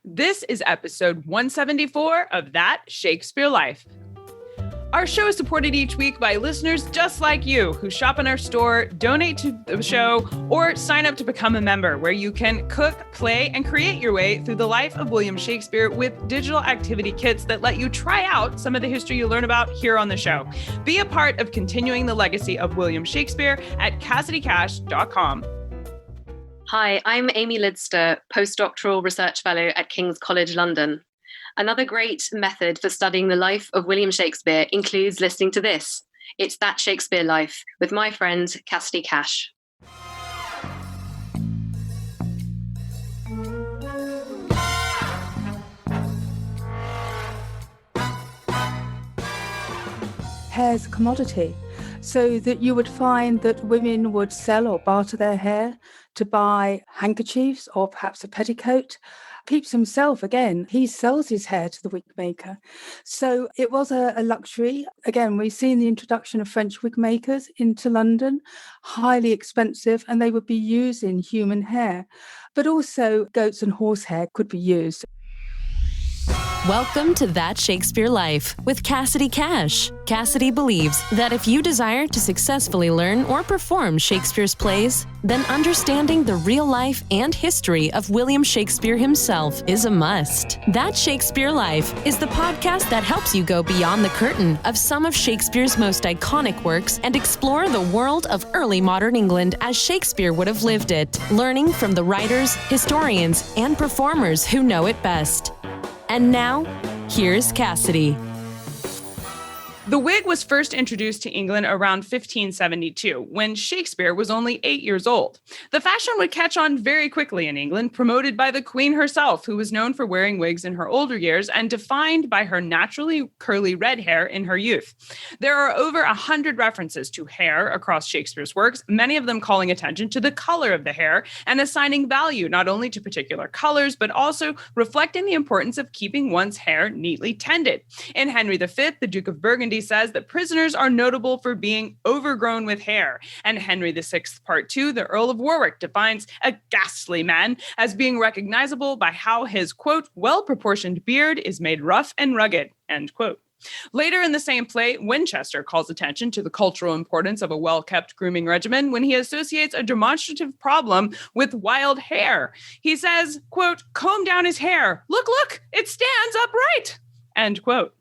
This is episode 174 of That Shakespeare Life. Our show is supported each week by listeners just like you who shop in our store, donate to the show, or sign up to become a member where you can cook, play, and create your way through the life of William Shakespeare with digital activity kits that let you try out some of the history you learn about here on the show. Be a part of continuing the legacy of William Shakespeare at CassidyCash.com. Hi, I'm Amy Lidster, postdoctoral research fellow at King's College London. Another great method for studying the life of William Shakespeare includes listening to this. It's That Shakespeare Life with my friend Cassidy Cash. Hair's a commodity, so that you would find that women would sell or barter their hair to buy handkerchiefs or perhaps a petticoat. Pepys himself, again, he sells his hair to the wig maker. So it was a luxury. Again, we've seen the introduction of French wig makers into London, highly expensive, and they would be using human hair. But also goats and horsehair could be used. Welcome to That Shakespeare Life with Cassidy Cash. Cassidy believes that if you desire to successfully learn or perform Shakespeare's plays, then understanding the real life and history of William Shakespeare himself is a must. That Shakespeare Life is the podcast that helps you go beyond the curtain of some of Shakespeare's most iconic works and explore the world of early modern England as Shakespeare would have lived it, learning from the writers, historians, and performers who know it best. And now, here's Cassidy. The wig was first introduced to England around 1572, when Shakespeare was only 8 years old. The fashion would catch on very quickly in England, promoted by the Queen herself, who was known for wearing wigs in her older years and defined by her naturally curly red hair in her youth. There are over 100 references to hair across Shakespeare's works, many of them calling attention to the color of the hair and assigning value not only to particular colors, but also reflecting the importance of keeping one's hair neatly tended. In Henry V, the Duke of Burgundy says that prisoners are notable for being overgrown with hair. And Henry VI, Part 2, the Earl of Warwick, defines a ghastly man as being recognizable by how his, quote, well-proportioned beard is made rough and rugged, end quote. Later in the same play, Winchester calls attention to the cultural importance of a well-kept grooming regimen when he associates a demonstrative problem with wild hair. He says, quote, comb down his hair. Look, it stands upright, end quote.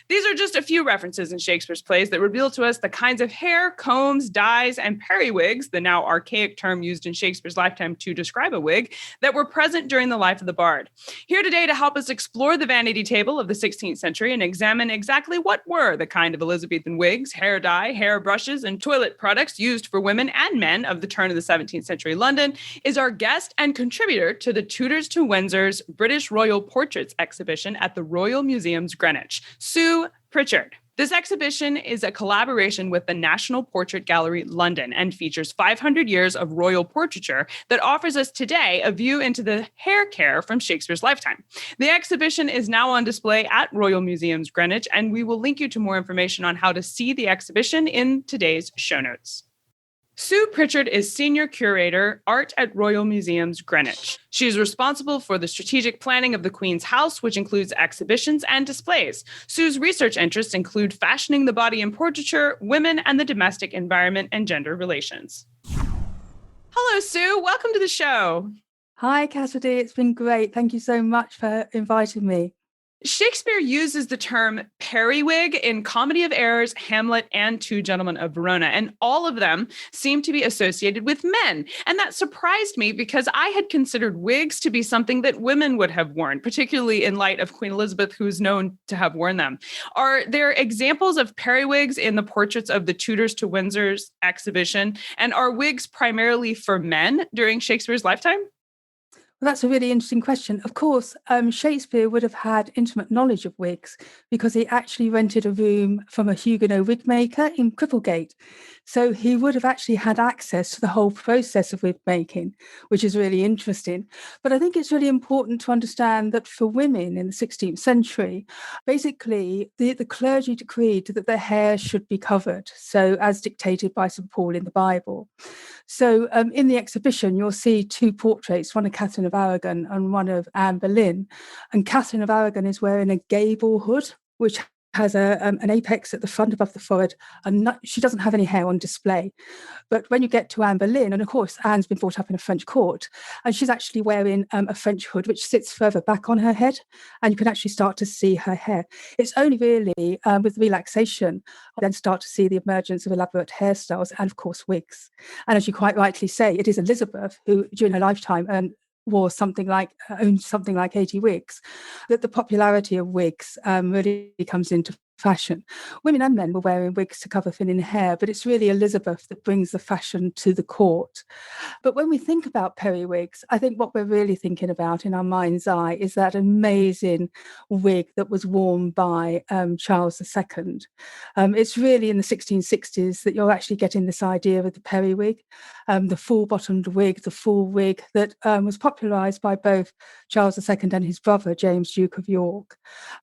These are just a few references in Shakespeare's plays that reveal to us the kinds of hair, combs, dyes, and periwigs, the now archaic term used in Shakespeare's lifetime to describe a wig, that were present during the life of the bard. Here today to help us explore the vanity table of the 16th century and examine exactly what were the kind of Elizabethan wigs, hair dye, hair brushes, and toilet products used for women and men of the turn of the 17th century London is our guest and contributor to the Tudors to Windsors British Royal Portraits exhibition at the Royal Museum Greenwich, Sue Prichard. This exhibition is a collaboration with the National Portrait Gallery London and features 500 years of royal portraiture that offers us today a view into the haircare from Shakespeare's lifetime. The exhibition is now on display at Royal Museum Greenwich, and we will link you to more information on how to see the exhibition in today's show notes. Sue Prichard is Senior Curator, Art at Royal Museums Greenwich. She is responsible for the strategic planning of the Queen's House, which includes exhibitions and displays. Sue's research interests include fashioning the body in portraiture, women and the domestic environment, and gender relations. Hello, Sue. Welcome to the show. Hi, Cassidy. It's been great. Thank you so much for inviting me. Shakespeare uses the term periwig in Comedy of Errors, Hamlet, and Two Gentlemen of Verona, and all of them seem to be associated with men. And that surprised me because I had considered wigs to be something that women would have worn, particularly in light of Queen Elizabeth, who's known to have worn them. Are there examples of periwigs in the portraits of the Tudors to Windsors exhibition? And are wigs primarily for men during Shakespeare's lifetime? Well, that's a really interesting question. Of course, Shakespeare would have had intimate knowledge of wigs because he actually rented a room from a Huguenot wig maker in Cripplegate. So he would have actually had access to the whole process of wig making, which is really interesting. But I think it's really important to understand that for women in the 16th century, basically the clergy decreed that their hair should be covered, so as dictated by St. Paul in the Bible. So in the exhibition, you'll see two portraits, one of Catherine of Aragon and one of Anne Boleyn. And Catherine of Aragon is wearing a gable hood, which has an apex at the front above the forehead, and she doesn't have any hair on display. But when you get to Anne Boleyn, and of course Anne's been brought up in a French court, and she's actually wearing a French hood which sits further back on her head, and you can actually start to see her hair. It's only really with relaxation then start to see the emergence of elaborate hairstyles and of course wigs. And as you quite rightly say, it is Elizabeth who during her lifetime owned something like 80 wigs, that the popularity of wigs really comes into fashion. Women and men were wearing wigs to cover thinning hair, but it's really Elizabeth that brings the fashion to the court. But when we think about periwigs, I think what we're really thinking about in our mind's eye is that amazing wig that was worn by Charles II. It's really in the 1660s that you're actually getting this idea of the periwig, the full-bottomed wig, the full wig that was popularised by both Charles II and his brother, James, Duke of York.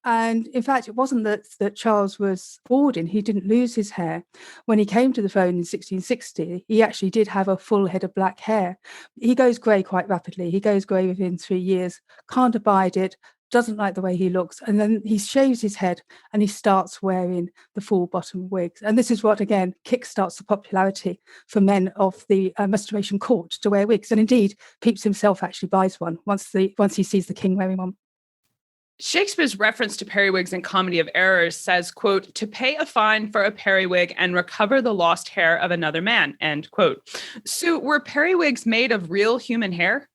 And in fact, it wasn't that Charles was balding. He didn't lose his hair. When he came to the throne in 1660, he actually did have a full head of black hair. He goes grey quite rapidly. He goes grey within 3 years, can't abide it, doesn't like the way he looks. And then he shaves his head and he starts wearing the full bottom wigs. And this is what, again, kickstarts the popularity for men of the Restoration court to wear wigs. And indeed, Pepys himself actually buys one once he sees the king wearing one. Shakespeare's reference to periwigs in Comedy of Errors says, quote, to pay a fine for a periwig and recover the lost hair of another man, end quote. So were periwigs made of real human hair?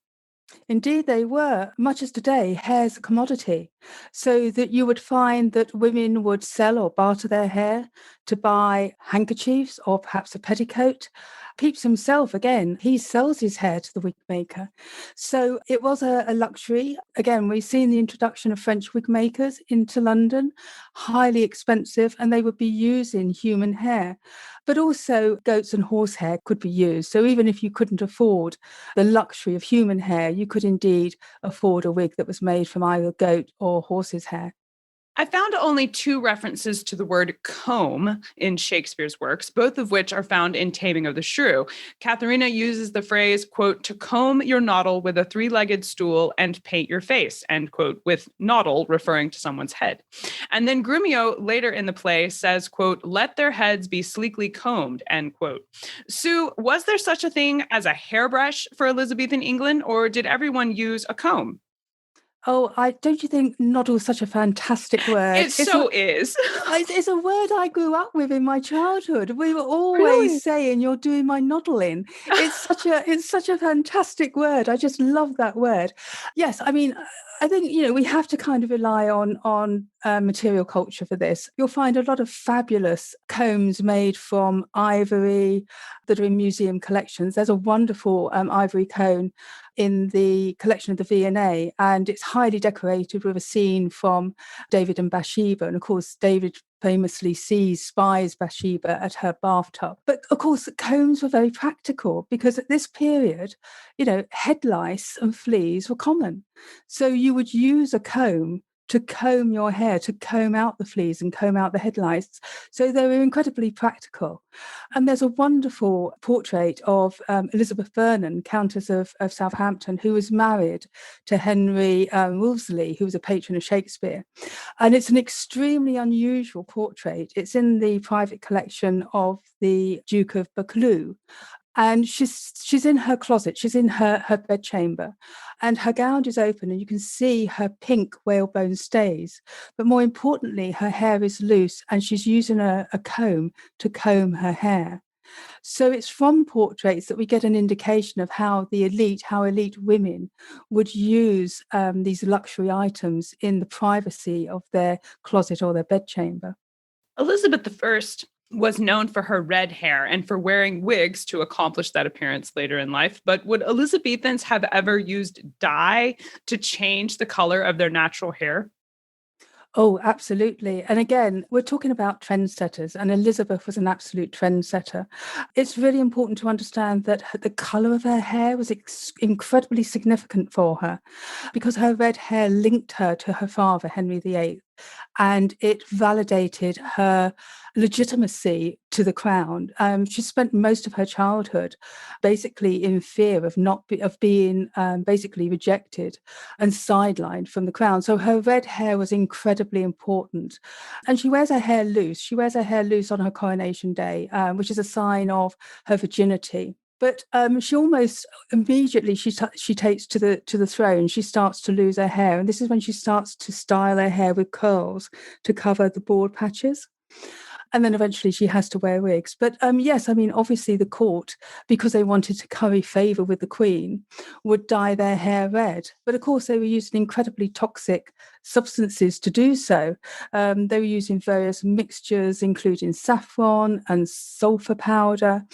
Indeed, they were. Much as today, hair's a commodity. So that you would find that women would sell or barter their hair to buy handkerchiefs or perhaps a petticoat. Pepys himself, again, he sells his hair to the wig maker. So it was a luxury. Again, we've seen the introduction of French wig makers into London, highly expensive, and they would be using human hair. But also goats and horsehair could be used. So even if you couldn't afford the luxury of human hair, you could indeed afford a wig that was made from either goat or horse's hair. I found only 2 references to the word comb in Shakespeare's works, both of which are found in Taming of the Shrew. Katharina uses the phrase, quote, to comb your noddle with a 3-legged stool and paint your face, end quote, with noddle referring to someone's head. And then Grumio later in the play says, quote, let their heads be sleekly combed, end quote. Sue, was there such a thing as a hairbrush for Elizabethan England, or did everyone use a comb? Oh, don't you think noddle is such a fantastic word? It's a word I grew up with in my childhood. We were always Really? saying, you're doing my noddling. It's such a fantastic word. I just love that word. Yes, I mean, I think, we have to kind of rely on material culture for this. You'll find a lot of fabulous combs made from ivory that are in museum collections. There's a wonderful ivory comb in the collection of the V&A, and it's highly decorated with a scene from David and Bathsheba. And of course, David famously spies Bathsheba at her bathtub. But of course, combs were very practical because at this period, head lice and fleas were common. So you would use a comb to comb your hair, to comb out the fleas and comb out the head lice. So they were incredibly practical. And there's a wonderful portrait of Elizabeth Vernon, Countess of Southampton, who was married to Henry Wolseley, who was a patron of Shakespeare. And it's an extremely unusual portrait. It's in the private collection of the Duke of Burgundy. And she's in her closet, she's in her bedchamber, and her gown is open and you can see her pink whalebone stays. But more importantly, her hair is loose and she's using a comb to comb her hair. So it's from portraits that we get an indication of how elite women would use these luxury items in the privacy of their closet or their bedchamber. Elizabeth I was known for her red hair and for wearing wigs to accomplish that appearance later in life. But would Elizabethans have ever used dye to change the color of their natural hair? Oh, absolutely. And again, we're talking about trendsetters, and Elizabeth was an absolute trendsetter. It's really important to understand that the colour of her hair was incredibly significant for her because her red hair linked her to her father, Henry VIII. and it validated her legitimacy to the crown. She spent most of her childhood basically in fear of being basically rejected and sidelined from the crown. So her red hair was incredibly important. And she wears her hair loose. She wears her hair loose on her coronation day, which is a sign of her virginity. But she almost immediately she takes to the throne. She starts to lose her hair, and this is when she starts to style her hair with curls to cover the bald patches. And then eventually she has to wear wigs. But yes, I mean, obviously the court, because they wanted to curry favour with the Queen, would dye their hair red. But of course, they were using incredibly toxic substances to do so. They were using various mixtures, including saffron and sulphur powder.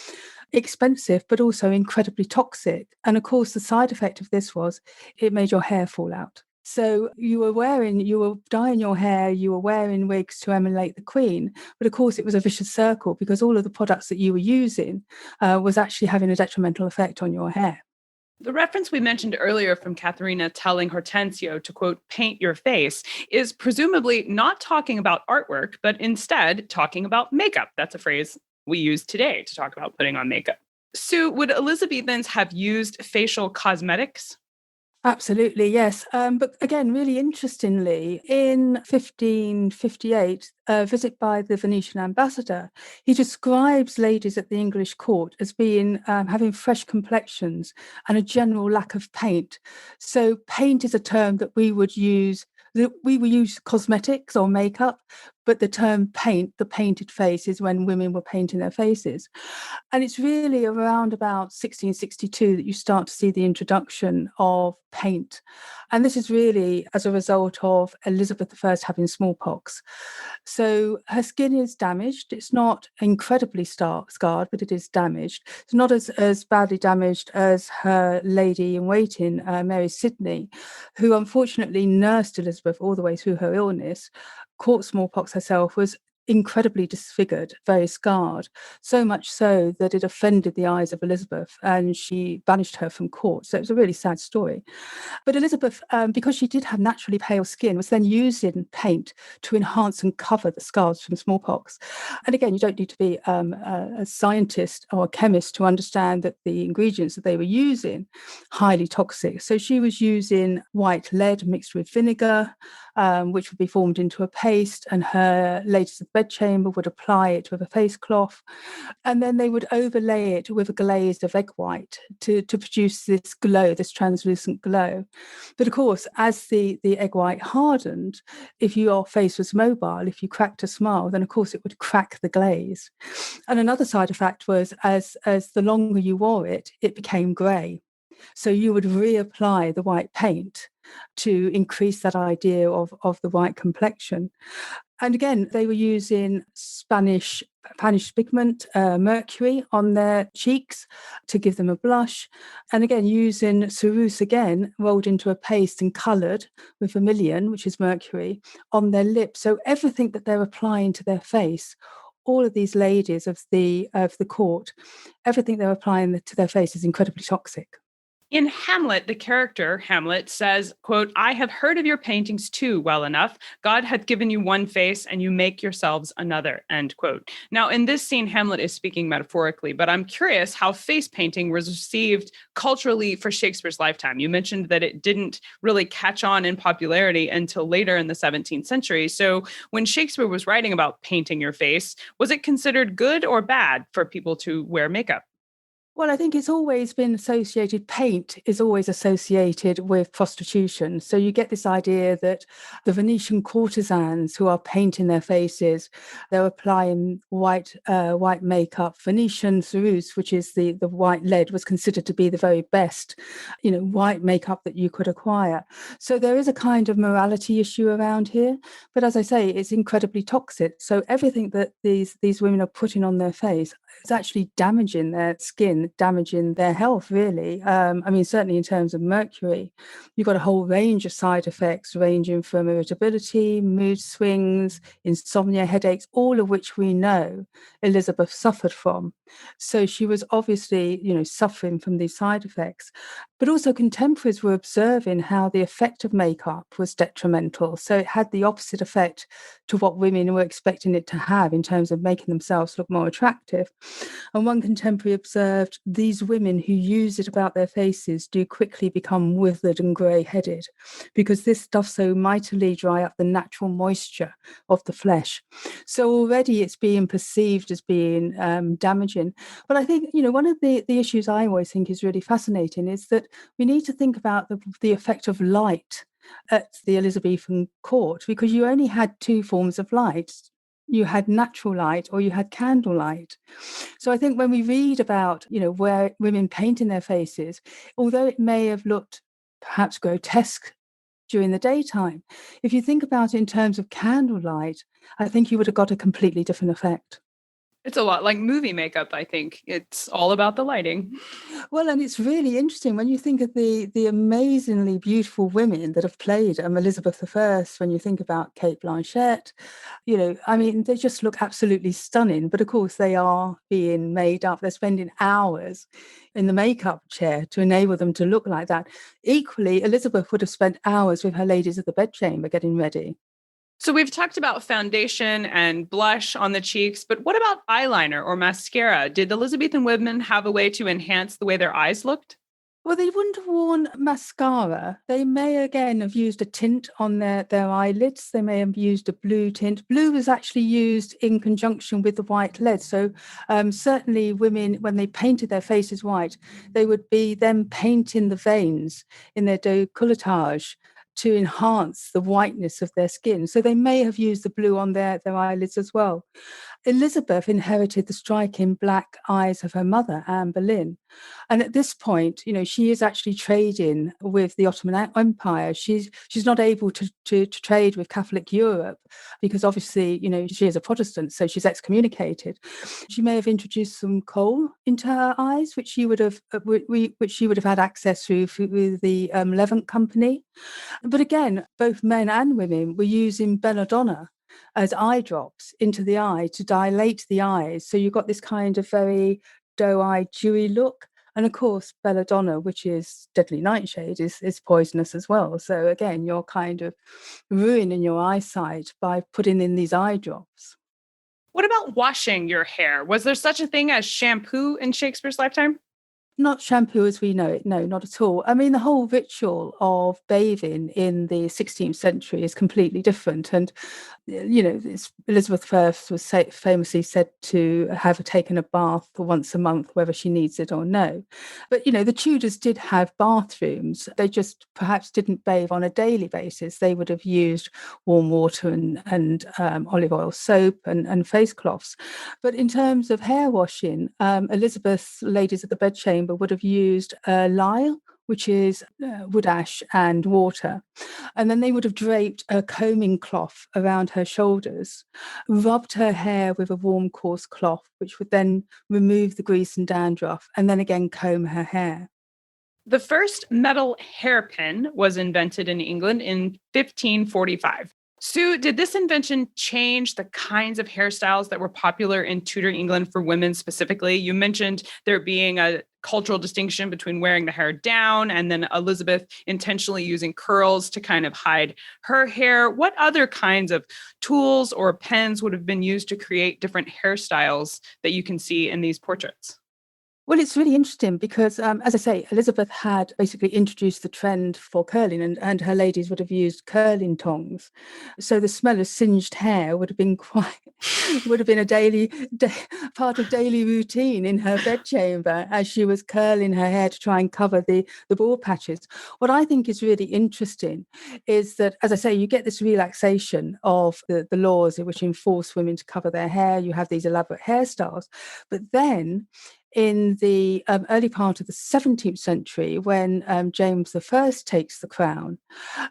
Expensive, but also incredibly toxic. And of course, the side effect of this was it made your hair fall out. So you were dyeing your hair, you were wearing wigs to emulate the Queen. But of course, it was a vicious circle because all of the products that you were using was actually having a detrimental effect on your hair. The reference we mentioned earlier from Katharina telling Hortensio to, quote, paint your face is presumably not talking about artwork, but instead talking about makeup. That's a phrase we use today to talk about putting on makeup. Sue, would Elizabethans have used facial cosmetics? Absolutely, yes. But again, really interestingly, in 1558, a visit by the Venetian ambassador, he describes ladies at the English court as being having fresh complexions and a general lack of paint. So paint is a term that we would use. We will use cosmetics or makeup, but the term paint, the painted face, is when women were painting their faces. And it's really around about 1662 that you start to see the introduction of paint. And this is really as a result of Elizabeth I having smallpox. So her skin is damaged. It's not incredibly scarred, but it is damaged. It's not as badly damaged as her lady-in-waiting, Mary Sidney, who unfortunately nursed Elizabeth all the way through her illness, caught smallpox herself, was incredibly disfigured, very scarred, so much so that it offended the eyes of Elizabeth and she banished her from court. So it was a really sad story. But Elizabeth, because she did have naturally pale skin, was then using paint to enhance and cover the scars from smallpox. And again, you don't need to be a scientist or a chemist to understand that the ingredients that they were using, highly toxic. So she was using white lead mixed with vinegar, which would be formed into a paste, and her ladies of bedchamber would apply it with a face cloth, and then they would overlay it with a glaze of egg white to produce this glow, this translucent glow. But of course, as the egg white hardened, if your face was mobile, if you cracked a smile, then of course it would crack the glaze. And another side effect was as the longer you wore it, it became grey. So you would reapply the white paint to increase that idea of the white complexion. And again, they were using Spanish pigment, mercury, on their cheeks to give them a blush. And again, using ceruse again, rolled into a paste and coloured with vermilion, which is mercury, on their lips. So everything that they're applying to their face, all of these ladies of the court, everything they're applying to their face is incredibly toxic. In Hamlet, the character, Hamlet, says, quote, I have heard of your paintings too well enough. God hath given you one face and you make yourselves another, end quote. Now, in this scene, Hamlet is speaking metaphorically, but I'm curious how face painting was received culturally for Shakespeare's lifetime. You mentioned that it didn't really catch on in popularity until later in the 17th century. So when Shakespeare was writing about painting your face, was it considered good or bad for people to wear makeup? Well, I think it's always been associated, paint is always associated with prostitution. So you get this idea that the Venetian courtesans who are painting their faces, they're applying white makeup. Venetian ceruse, which is the white lead, was considered to be the very best, white makeup that you could acquire. So there is a kind of morality issue around here. But as I say, it's incredibly toxic. So everything that these women are putting on their face is actually damaging their skin. and damaging their health, really. I mean, certainly in terms of mercury, you've got a whole range of side effects ranging from irritability, mood swings, insomnia, headaches, all of which we know Elizabeth suffered from. So she was obviously, suffering from these side effects. But also contemporaries were observing how the effect of makeup was detrimental. So it had the opposite effect to what women were expecting it to have in terms of making themselves look more attractive. And one contemporary observed these women who use it about their faces do quickly become withered and grey-headed because this stuff so mightily dry up the natural moisture of the flesh. So already it's being perceived as being damaging. But I think, one of the issues I always think is really fascinating is that we need to think about the effect of light at the Elizabethan court, because you only had two forms of light. You had natural light or you had candlelight. So I think when we read about, where women painting their faces, although it may have looked perhaps grotesque during the daytime, if you think about it in terms of candlelight, I think you would have got a completely different effect. It's a lot like movie makeup, I think. It's all about the lighting. Well, and it's really interesting when you think of the amazingly beautiful women that have played Elizabeth I, when you think about Kate Blanchett, they just look absolutely stunning. But of course, they are being made up. They're spending hours in the makeup chair to enable them to look like that. Equally, Elizabeth would have spent hours with her ladies of the bedchamber getting ready. So we've talked about foundation and blush on the cheeks, but what about eyeliner or mascara? Did Elizabethan women have a way to enhance the way their eyes looked? Well, they wouldn't have worn mascara. They may again have used a tint on their eyelids. They may have used a blue tint. Blue was actually used in conjunction with the white lead. So certainly women, when they painted their faces white, they would be then painting the veins in their décolletage to enhance the whiteness of their skin. So they may have used the blue on their eyelids as well. Elizabeth inherited the striking black eyes of her mother, Anne Boleyn. And at this point, she is actually trading with the Ottoman Empire. She's not able to trade with Catholic Europe because obviously, she is a Protestant, so she's excommunicated. She may have introduced some coal into her eyes, which she would have had access to through the Levant Company. But again, both men and women were using belladonna as eye drops into the eye to dilate the eyes. So you've got this kind of very doe-eyed, dewy look. And of course, belladonna, which is deadly nightshade, is poisonous as well. So again, you're kind of ruining your eyesight by putting in these eye drops. What about washing your hair? Was there such a thing as shampoo in Shakespeare's lifetime? Not shampoo as we know it, no, not at all. I mean, the whole ritual of bathing in the 16th century is completely different. And, Elizabeth I was famously said to have taken a bath once a month, whether she needs it or no. But, the Tudors did have bathrooms. They just perhaps didn't bathe on a daily basis. They would have used warm water and olive oil soap and face cloths. But in terms of hair washing, Elizabeth's ladies of the bedchamber would have used lye, which is wood ash and water. And then they would have draped a combing cloth around her shoulders, rubbed her hair with a warm coarse cloth, which would then remove the grease and dandruff, and then again comb her hair. The first metal hairpin was invented in England in 1545. Sue, did this invention change the kinds of hairstyles that were popular in Tudor England for women specifically? You mentioned there being a cultural distinction between wearing the hair down and then Elizabeth intentionally using curls to kind of hide her hair. What other kinds of tools or pens would have been used to create different hairstyles that you can see in these portraits? Well, it's really interesting because, as I say, Elizabeth had basically introduced the trend for curling and her ladies would have used curling tongs. So the smell of singed hair would have been a part of daily routine in her bedchamber as she was curling her hair to try and cover the bald patches. What I think is really interesting is that, as I say, you get this relaxation of the laws which enforce women to cover their hair. You have these elaborate hairstyles. But then in the early part of the 17th century, when James I takes the crown,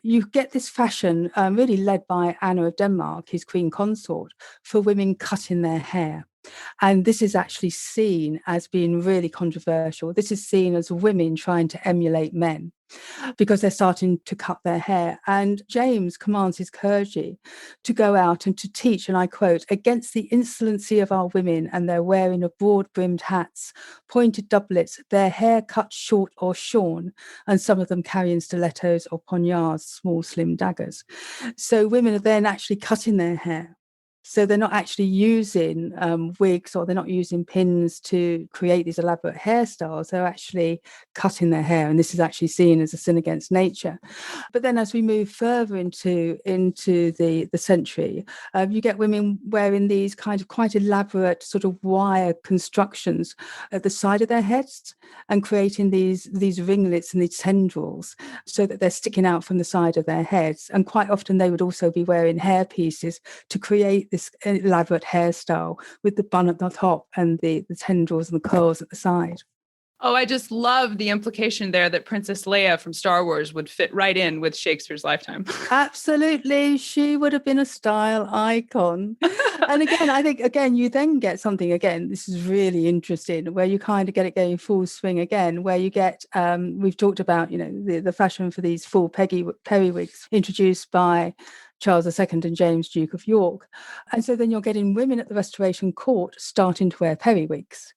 you get this fashion really led by Anna of Denmark, his queen consort, for women cutting their hair. And this is actually seen as being really controversial. This is seen as women trying to emulate men because they're starting to cut their hair. And James commands his clergy to go out and to teach, and I quote, against the insolency of our women and their wearing of broad-brimmed hats, pointed doublets, their hair cut short or shorn, and some of them carrying stilettos or poignards, small slim daggers. So women are then actually cutting their hair. So they're not actually using wigs, or they're not using pins to create these elaborate hairstyles. They're actually cutting their hair. And this is actually seen as a sin against nature. But then as we move further into the century, you get women wearing these kind of quite elaborate sort of wire constructions at the side of their heads and creating these ringlets and these tendrils so that they're sticking out from the side of their heads. And quite often they would also be wearing hair pieces to create this elaborate hairstyle with the bun at the top and the tendrils and the curls at the side. Oh, I just love the implication there that Princess Leia from Star Wars would fit right in with Shakespeare's lifetime. Absolutely. She would have been a style icon. And again, I think, you then get something, this is really interesting, where you kind of get it going full swing again, where you get, we've talked about, the fashion for these full periwigs introduced by Charles II and James, Duke of York. And so then you're getting women at the Restoration Court starting to wear periwigs.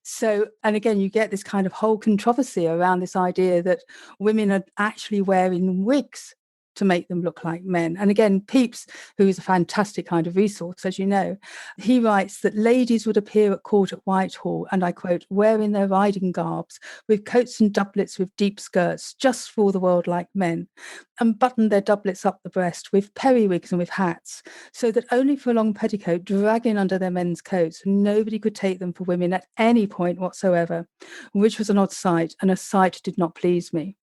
So, and again, you get this kind of whole controversy around this idea that women are actually wearing wigs to make them look like men. And again, Pepys, who is a fantastic kind of resource, as you know, he writes that ladies would appear at court at Whitehall, and I quote, wearing their riding garbs, with coats and doublets with deep skirts, just for the world like men, and button their doublets up the breast with periwigs and with hats, so that only for a long petticoat dragging under their men's coats, nobody could take them for women at any point whatsoever, which was an odd sight, and a sight did not please me.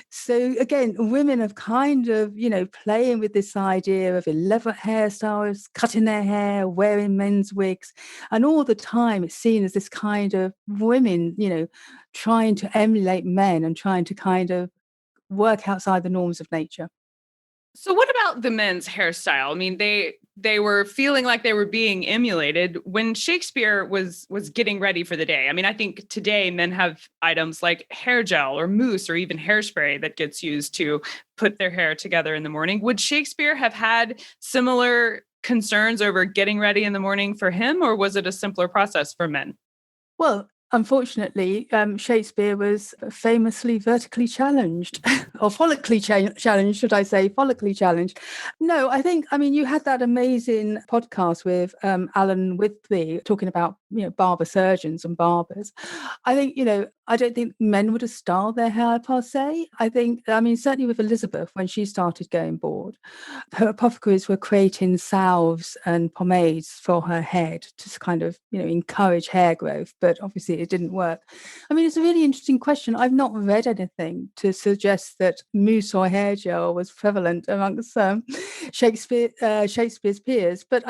So again, women have kind of, playing with this idea of elaborate hairstyles, cutting their hair, wearing men's wigs. And all the time it's seen as this kind of women, trying to emulate men and trying to kind of work outside the norms of nature. So what about the men's hairstyle? I mean, they were feeling like they were being emulated when Shakespeare was getting ready for the day. I mean, I think today men have items like hair gel or mousse or even hairspray that gets used to put their hair together in the morning. Would Shakespeare have had similar concerns over getting ready in the morning for him, or was it a simpler process for men? Well, unfortunately, Shakespeare was famously vertically challenged, or follically challenged, should I say, follically challenged. No, you had that amazing podcast with Alan Whitby talking about, barber surgeons and barbers. I think, I don't think men would have styled their hair per se. Certainly with Elizabeth, when she started going bald, her apothecaries were creating salves and pomades for her head to kind of, encourage hair growth. But obviously it didn't work. It's a really interesting question. I've not read anything to suggest that mousse or hair gel was prevalent amongst Shakespeare's peers. But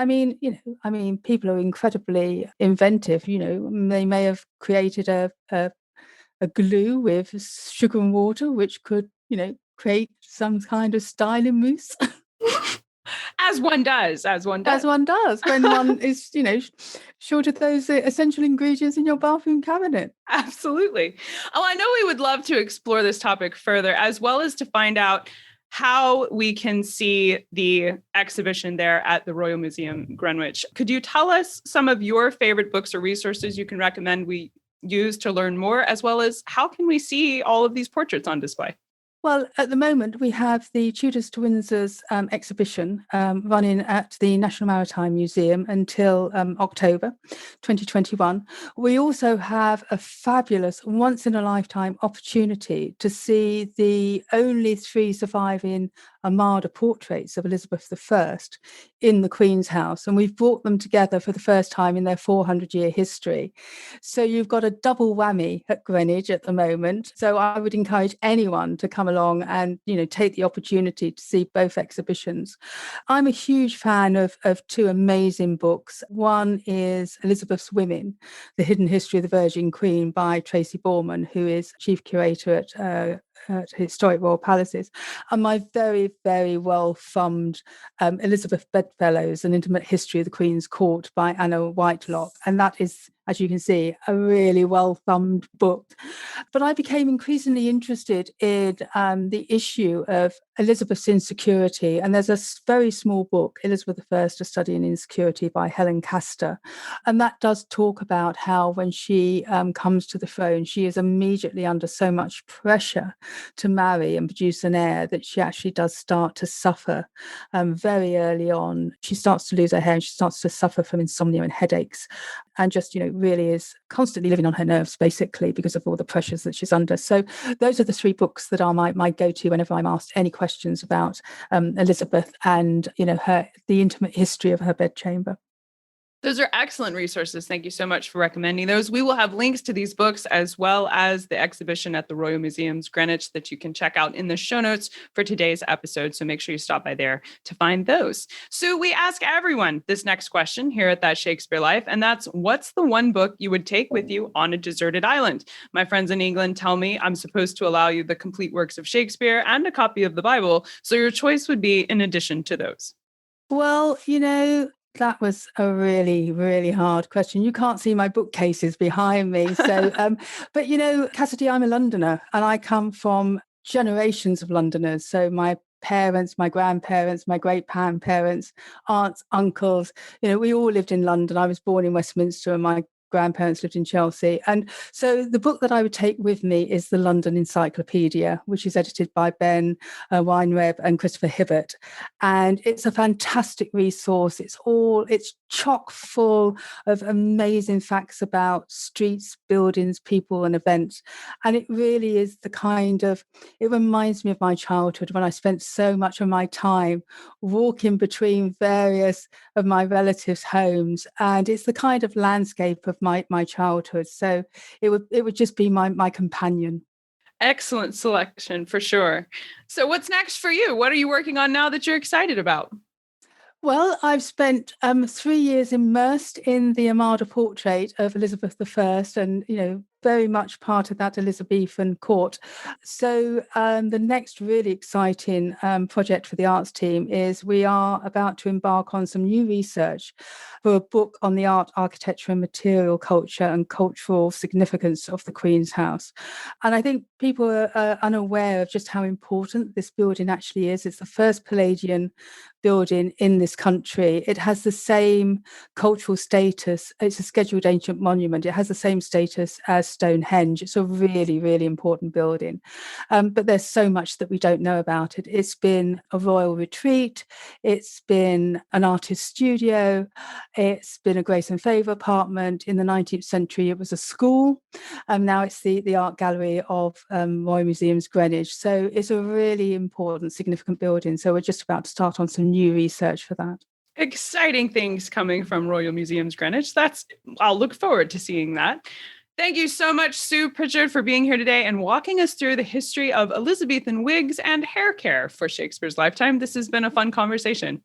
people are incredibly inventive. They may have created a glue with sugar and water, which could, create some kind of styling mousse. As one does. When one is, short of those essential ingredients in your bathroom cabinet. Absolutely. Oh, I know we would love to explore this topic further, as well as to find out how we can see the exhibition there at the Royal Museum Greenwich. Could you tell us some of your favorite books or resources you can recommend we use to learn more, as well as how can we see all of these portraits on display? Well, at the moment, we have the Tudors to Windsors exhibition running at the National Maritime Museum until October 2021. We also have a fabulous once-in-a-lifetime opportunity to see the only 3 surviving Armada portraits of Elizabeth I in the Queen's House. And we've brought them together for the first time in their 400-year history. So you've got a double whammy at Greenwich at the moment. So I would encourage anyone to come along and, take the opportunity to see both exhibitions. I'm a huge fan of 2 amazing books. One is Elizabeth's Women, The Hidden History of the Virgin Queen by Tracy Borman, who is chief curator at historic royal palaces, and my very, very well-thumbed Elizabeth Bedfellows, An Intimate History of the Queen's Court by Anna Whitelock. And that is, as you can see, a really well-thumbed book. But I became increasingly interested in the issue of Elizabeth's insecurity. And there's a very small book, Elizabeth I, A Study in Insecurity by Helen Castor. And that does talk about how when she comes to the throne, she is immediately under so much pressure to marry and produce an heir that she actually does start to suffer very early on. She starts to lose her hair and she starts to suffer from insomnia and headaches, and just, really is constantly living on her nerves, basically, because of all the pressures that she's under. So those are the three books that are my go-to whenever I'm asked any questions about Elizabeth and, the intimate history of her bedchamber. Those are excellent resources. Thank you so much for recommending those. We will have links to these books as well as the exhibition at the Royal Museum Greenwich that you can check out in the show notes for today's episode. So make sure you stop by there to find those. So we ask everyone this next question here at That Shakespeare Life, and that's, what's the one book you would take with you on a deserted island? My friends in England tell me I'm supposed to allow you the complete works of Shakespeare and a copy of the Bible. So your choice would be in addition to those. Well, that was a really, really hard question. You can't see my bookcases behind me. So, but Cassidy, I'm a Londoner and I come from generations of Londoners. So my parents, my grandparents, my great-grandparents, aunts, uncles, we all lived in London. I was born in Westminster and my grandparents lived in Chelsea. And so the book that I would take with me is the London Encyclopedia, which is edited by Ben Weinreb and Christopher Hibbert. And it's a fantastic resource. It's chock full of amazing facts about streets, buildings, people and events. And it really is it reminds me of my childhood when I spent so much of my time walking between various of my relatives' homes. And it's the kind of landscape of my childhood. So it would just be my companion. Excellent selection for sure. So what's next for you? What are you working on now that you're excited about? Well, I've spent 3 years immersed in the Armada portrait of Elizabeth I and, very much part of that Elizabethan court. So the next really exciting project for the arts team is we are about to embark on some new research for a book on the art, architecture and material culture and cultural significance of the Queen's House. And I think people are unaware of just how important this building actually is. It's the first Palladian building in this country. It has the same cultural status. It's a scheduled ancient monument. It has the same status as Stonehenge. It's a really, really important building. But there's so much that we don't know about it. It's been a royal retreat. It's been an artist's studio. It's been a grace and favour apartment. In the 19th century, it was a school. Now it's the art gallery of Royal Museum Greenwich. So it's a really important, significant building. So we're just about to start on some new research for that. Exciting things coming from Royal Museum Greenwich. I'll look forward to seeing that. Thank you so much, Sue Prichard, for being here today and walking us through the history of Elizabethan wigs and hair care for Shakespeare's lifetime. This has been a fun conversation.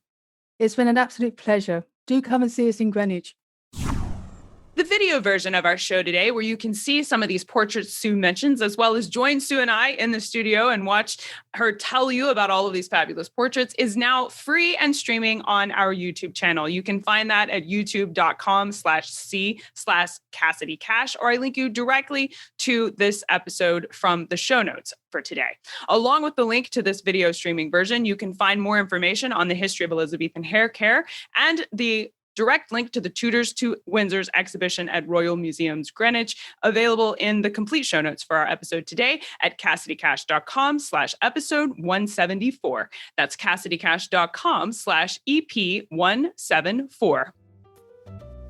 It's been an absolute pleasure. Do come and see us in Greenwich. The video version of our show today, where you can see some of these portraits Sue mentions, as well as join Sue and I in the studio and watch her tell you about all of these fabulous portraits, is now free and streaming on our YouTube channel. You can find that at youtube.com/c/Cassidy Cash, or I link you directly to this episode from the show notes for today. Along with the link to this video streaming version, you can find more information on the history of Elizabethan hair care and the direct link to the Tudors to Windsors exhibition at Royal Museum Greenwich, available in the complete show notes for our episode today at CassidyCash.com/episode 174. That's CassidyCash.com/EP174.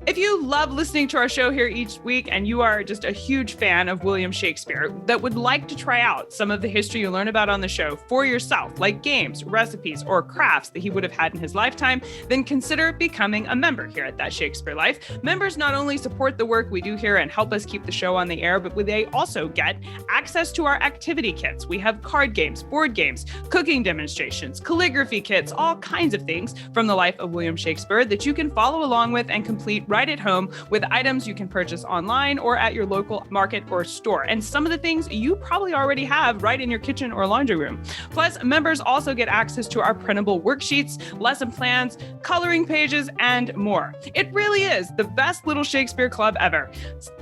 If you love listening to our show here each week and you are just a huge fan of William Shakespeare that would like to try out some of the history you learn about on the show for yourself, like games, recipes, or crafts that he would have had in his lifetime, then consider becoming a member here at That Shakespeare Life. Members not only support the work we do here and help us keep the show on the air, but they also get access to our activity kits. We have card games, board games, cooking demonstrations, calligraphy kits, all kinds of things from the life of William Shakespeare that you can follow along with and complete right at home with items you can purchase online or at your local market or store. And some of the things you probably already have right in your kitchen or laundry room. Plus, members also get access to our printable worksheets, lesson plans, coloring pages, and more. It really is the best little Shakespeare club ever.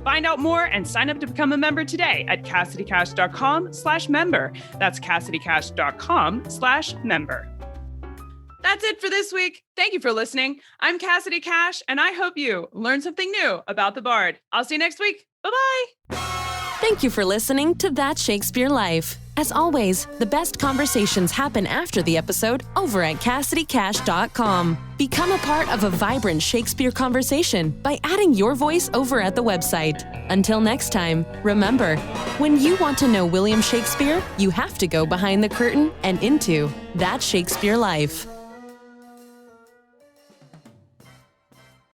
Find out more and sign up to become a member today at CassidyCash.com/member. That's CassidyCash.com/member. That's it for this week. Thank you for listening. I'm Cassidy Cash, and I hope you learned something new about the Bard. I'll see you next week. Bye-bye. Thank you for listening to That Shakespeare Life. As always, the best conversations happen after the episode over at CassidyCash.com. Become a part of a vibrant Shakespeare conversation by adding your voice over at the website. Until next time, remember, when you want to know William Shakespeare, you have to go behind the curtain and into That Shakespeare Life.